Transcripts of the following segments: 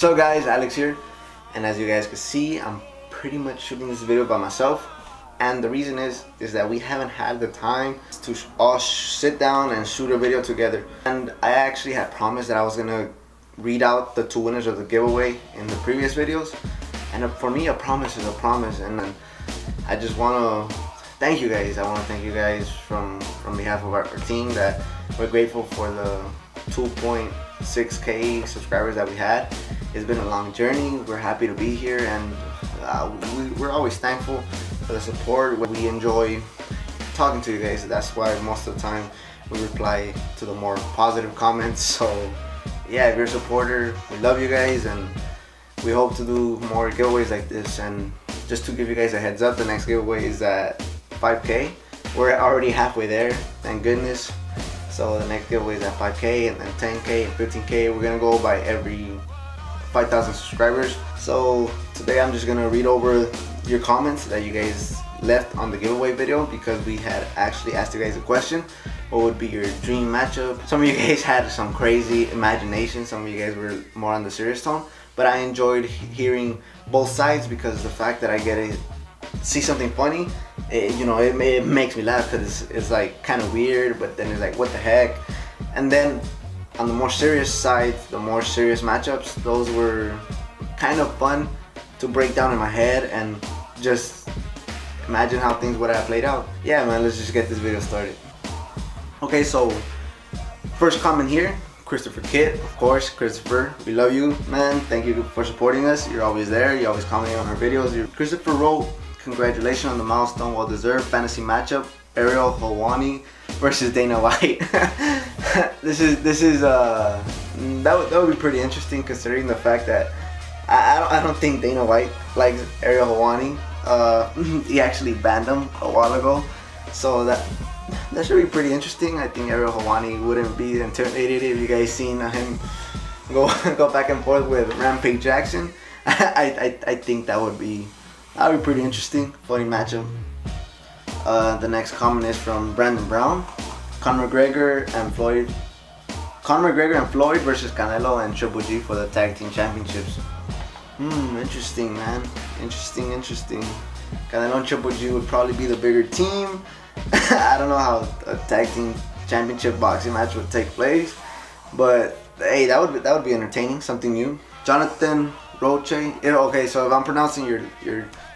So guys, Alex here, and as you guys can see, I'm pretty much shooting this video by myself, and the reason is that we haven't had the time to all sit down and shoot a video together. And I actually had promised that I was gonna read out the two winners of the giveaway in the previous videos, and for me a promise is a promise, and I just want to thank you guys. I want to thank you guys from behalf of our team, that we're grateful for the 2.6k subscribers that we had. It's been a long journey. We're happy to be here, and we're always thankful for the support. We enjoy talking to you guys. That's why most of the time we reply to the more positive comments. So yeah, if you're a supporter, we love you guys, and we hope to do more giveaways like this. And just to give you guys a heads up, the next giveaway is at 5k. We're already halfway there, thank goodness. So the next giveaway is at 5k, and then 10k and 15k. We're gonna go by every 5,000 subscribers. So today I'm just gonna read over your comments that you guys left on the giveaway video, because we had actually asked you guys a question: what would be your dream matchup? Some of you guys had some crazy imagination, some of you guys were more on the serious tone, but I enjoyed hearing both sides, because the fact that I get to see something funny, it makes me laugh, because it's like kind of weird, but then it's like, what the heck. And then on the more serious side, the more serious matchups, those were kind of fun to break down in my head and just imagine how things would have played out. Yeah man, let's just get this video started. Okay, so first comment here, Christopher Kitt. Of course, Christopher, we love you, man. Thank you for supporting us. You're always there. You're always commenting on our videos. Christopher wrote, congratulations on the milestone, well deserved. Fantasy matchup, Ariel Helwani versus Dana White. this is that would be pretty interesting, considering the fact that I don't think Dana White likes Ariel Helwani. He actually banned him a while ago, so that should be pretty interesting. I think Ariel Helwani wouldn't be intimidated if you guys seen him go back and forth with Rampage Jackson. I think that would be pretty interesting. Funny matchup. The next comment is from Brandon Brown. Conor McGregor and Floyd versus Canelo and Triple G for the tag team championships. Interesting, man. Interesting. Canelo and Triple G would probably be the bigger team. I don't know how a tag team championship boxing match would take place, but hey, that would be entertaining, something new. Jonathan Roche. Okay, so if I'm pronouncing your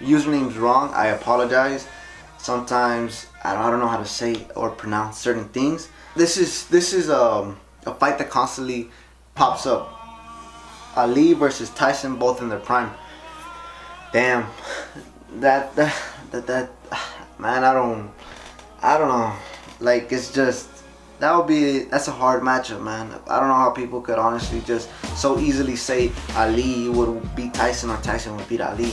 usernames wrong, I apologize. Sometimes I don't know how to say or pronounce certain things. This is a fight that constantly pops up. Ali versus Tyson, both in their prime. Damn, that man, I don't know. Like, it's just, that's a hard matchup, man. I don't know how people could honestly just so easily say Ali would beat Tyson or Tyson would beat Ali.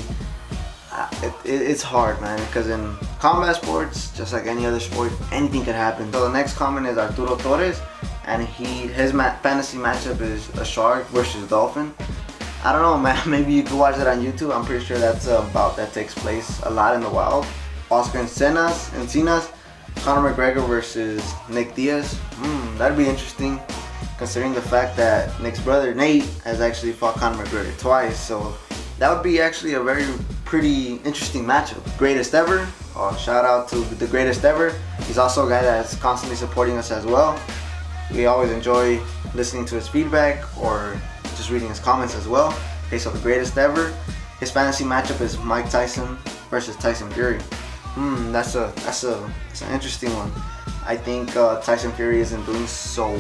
It's hard, man, because in combat sports, just like any other sport, anything could happen. So the next comment is Arturo Torres, and his fantasy matchup is a shark versus dolphin. I don't know, man. Maybe you could watch that on YouTube. I'm pretty sure that's a bout that takes place a lot in the wild. Oscar Encinas, Conor McGregor versus Nick Diaz. That'd be interesting, considering the fact that Nick's brother Nate has actually fought Conor McGregor twice. So that would be actually a pretty interesting matchup. Greatest ever. Shout out to the greatest ever. He's also a guy that's constantly supporting us as well. We always enjoy listening to his feedback or just reading his comments as well. Okay, so the greatest ever. His fantasy matchup is Mike Tyson versus Tyson Fury. That's an interesting one. I think Tyson Fury isn't doing so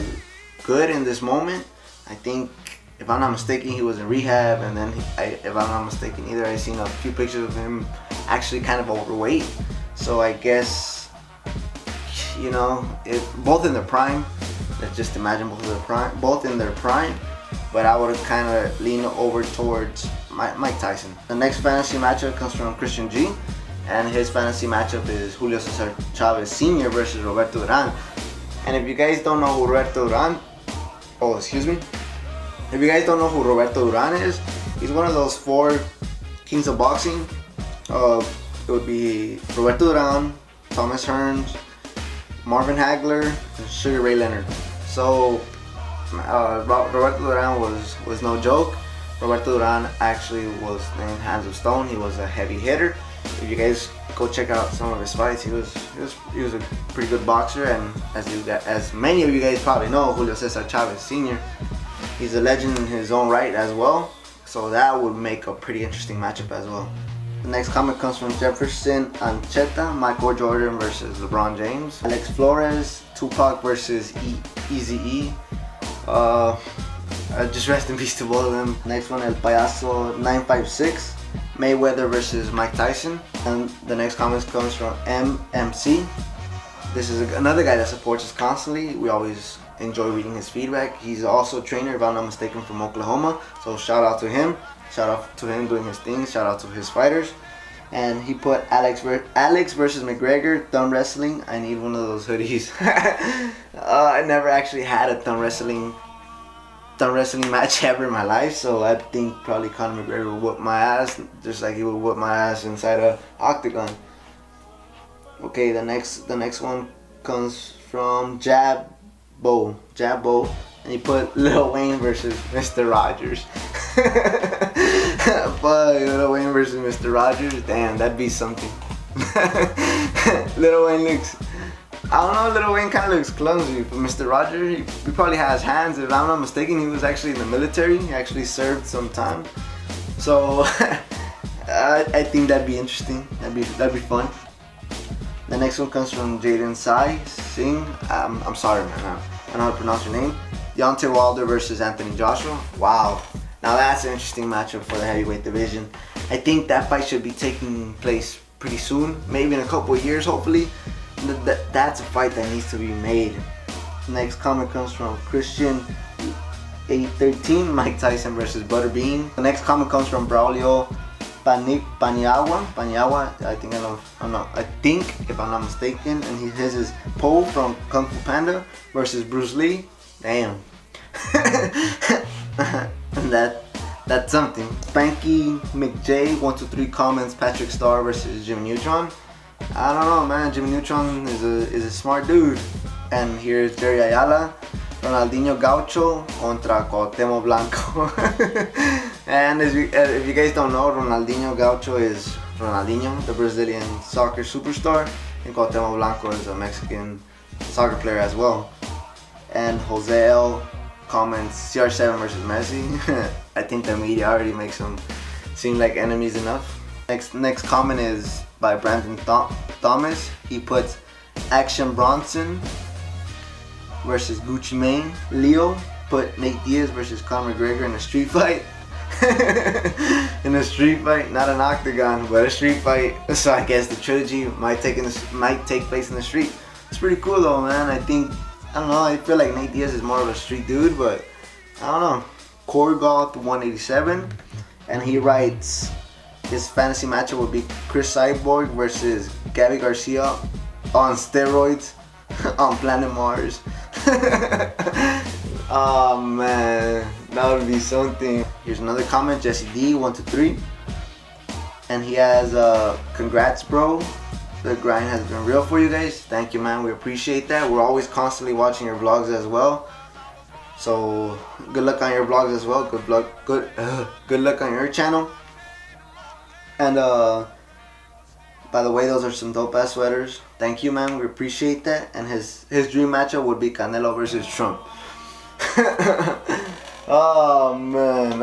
good in this moment. I think, if I'm not mistaken, he was in rehab, and then if I'm not mistaken either, I've seen a few pictures of him actually kind of overweight. So I guess, if both in their prime, let's just imagine both in their prime, but I would kind of lean over towards Mike Tyson. The next fantasy matchup comes from Christian G, and his fantasy matchup is Julio Cesar Chavez Sr. versus Roberto Duran. And if you guys don't know who If you guys don't know who Roberto Duran is, he's one of those 4 kings of boxing. It would be Roberto Duran, Thomas Hearns, Marvin Hagler, and Sugar Ray Leonard. So Roberto Duran was no joke. Roberto Duran actually was named Hands of Stone. He was a heavy hitter. If you guys go check out some of his fights, he was a pretty good boxer. And as many of you guys probably know, Julio Cesar Chavez Sr., he's a legend in his own right as well. So that would make a pretty interesting matchup as well. The next comment comes from Jefferson Ancheta, Michael Jordan versus LeBron James. Alex Flores, Tupac versus Eazy-E. Just rest in peace to both of them. Next one, El Payaso 956, Mayweather versus Mike Tyson. And the next comment comes from MMC. This is another guy that supports us constantly. We always enjoy reading his feedback. He's also a trainer, if I'm not mistaken, from Oklahoma. So shout out to him. Shout out to him doing his thing. Shout out to his fighters. And he put Alex versus McGregor, thumb wrestling. I need one of those hoodies. I never actually had a thumb wrestling match ever in my life, so I think probably Conor McGregor will whoop my ass, just like he would whoop my ass inside a octagon. Okay, the next one comes from Jabbo, and he put Lil Wayne versus Mr. Rogers. But Lil Wayne versus Mr. Rogers, damn, that'd be something. Lil Wayne looks, I don't know, Lil Wayne kind of looks clumsy, but Mr. Rogers, he probably has hands. If I'm not mistaken, he was actually in the military. He actually served some time. So I think that'd be interesting. That'd be fun. The next one comes from Jaden Sai Singh. I'm sorry, man. I don't know how to pronounce your name. Deontay Wilder versus Anthony Joshua. Wow. Now that's an interesting matchup for the heavyweight division. I think that fight should be taking place pretty soon, maybe in a couple of years, hopefully. That's a fight that needs to be made. Next comment comes from Christian 813, Mike Tyson versus Butterbean. The next comment comes from Braulio Paniagua. I think if I'm not mistaken, and his is Po from Kung Fu Panda versus Bruce Lee. Damn. That's something. Spanky McJ 123 comments Patrick Starr versus Jimmy Neutron. I don't know, man. Jimmy Neutron is a smart dude. And here's Jerry Ayala, Ronaldinho Gaucho contra Cuauhtémoc Blanco. And if you guys don't know, Ronaldinho Gaucho is Ronaldinho, the Brazilian soccer superstar, and Cuauhtémoc Blanco is a Mexican soccer player as well. And Jose L comments CR7 versus Messi. I think the media already makes them seem like enemies enough. Next comment is by Brandon Thomas. He puts Action Bronson versus Gucci Mane. Leo put Nate Diaz versus Conor McGregor in a street fight. In a street fight, not an octagon, but a street fight. So I guess the trilogy might take place in the street. It's pretty cool though, man. I don't know, I feel like Nate Diaz is more of a street dude, but I don't know. Corey Goth 187, and he writes his fantasy matchup would be Chris Cyborg versus Gabby Garcia on steroids on planet Mars. Oh man, that would be something. Here's another comment, Jesse D 123, and he has congrats bro, the grind has been real for you guys. Thank you, man, we appreciate that. We're always constantly watching your vlogs as well, so good luck on your vlogs as well. Good luck on your channel. And by the way, those are some dope ass sweaters. Thank you, man, we appreciate that. And his dream matchup would be Canelo versus Trump. Oh man,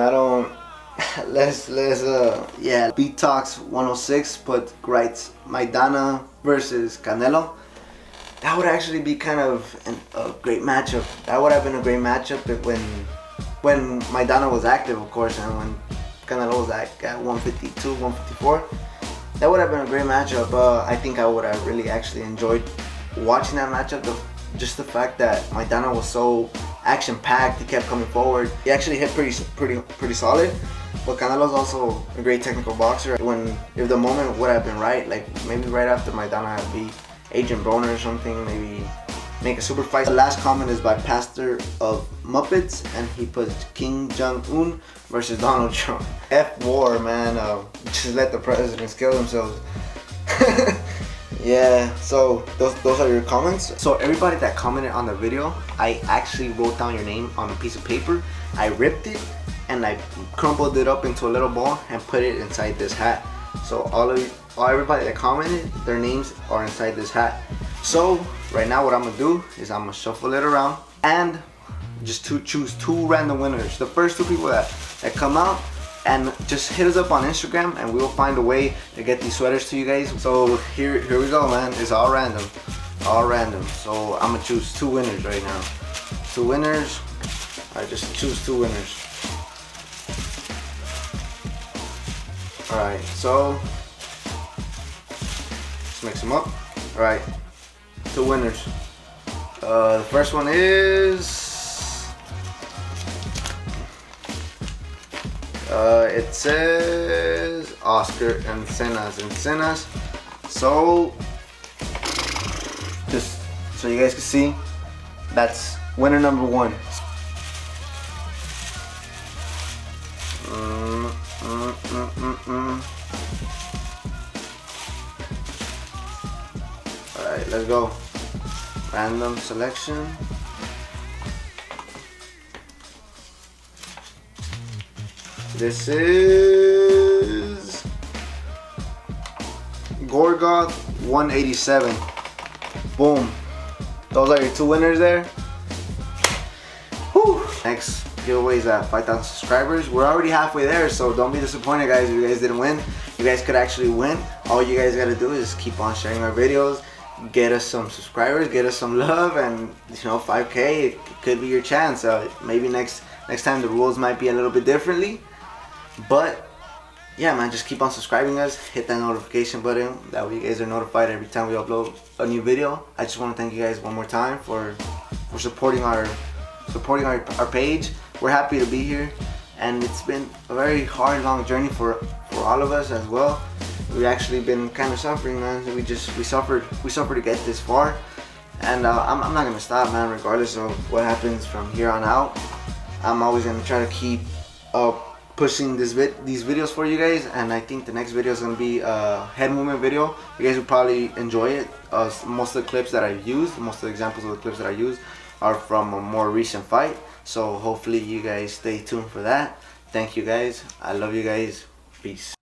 yeah. Beatox 106 writes Maidana versus Canelo. That would actually be kind of a great matchup. That would have been a great matchup when Maidana was active, of course, and when Canelo was at 152, 154. That would have been a great matchup. I think I would have really actually enjoyed watching that matchup. Just the fact that Maidana was so action-packed, he kept coming forward. He actually hit pretty solid. But Canelo's also a great technical boxer. If the moment would have been right, like maybe right after Maidana had beat Adrian Broner or something, maybe make a super fight. The last comment is by Pastor of Muppets, and he puts Kim Jong-un versus Donald Trump. F war, man. Just let the presidents kill themselves. Yeah, so those are your comments. So everybody that commented on the video, I actually wrote down your name on a piece of paper. I ripped it and I crumbled it up into a little ball and put it inside this hat. So everybody that commented, their names are inside this hat. So right now what I'm gonna do is I'm gonna shuffle it around and just choose 2 random winners. The first 2 people that come out, and just hit us up on Instagram and we will find a way to get these sweaters to you guys. So here we go, man. It's all random. So I'm gonna choose 2 winners right now. 2 winners. I just choose 2 winners. Alright, so let's mix them up. Alright, 2 winners. The first one is it says Oscar Encenas. So just so you guys can see, that's winner number 1. Alright, let's go. Random selection. This is Gorgoth 187. Boom. Those are your 2 winners there. Whew. Next giveaway is at 5,000 subscribers. We're already halfway there, so don't be disappointed, guys, if you guys didn't win. You guys could actually win. All you guys gotta do is keep on sharing our videos, get us some subscribers, get us some love, and 5K, it could be your chance. Maybe next time the rules might be a little bit differently. But yeah, man, just keep on subscribing us, hit that notification button, that way you guys are notified every time we upload a new video. I just want to thank you guys one more time for supporting our page. We're happy to be here, and it's been a very hard, long journey for all of us as well. We've actually been kind of suffering, man. We suffered to get this far, and I'm not gonna stop, man. Regardless of what happens from here on out, I'm always gonna try to keep pushing these videos for you guys. And I think the next video is gonna be a head movement video. You guys will probably enjoy it. Most of the clips that I've used, most of the examples of the clips that I used are from a more recent fight. So hopefully you guys stay tuned for that. Thank you guys. I love you guys. Peace.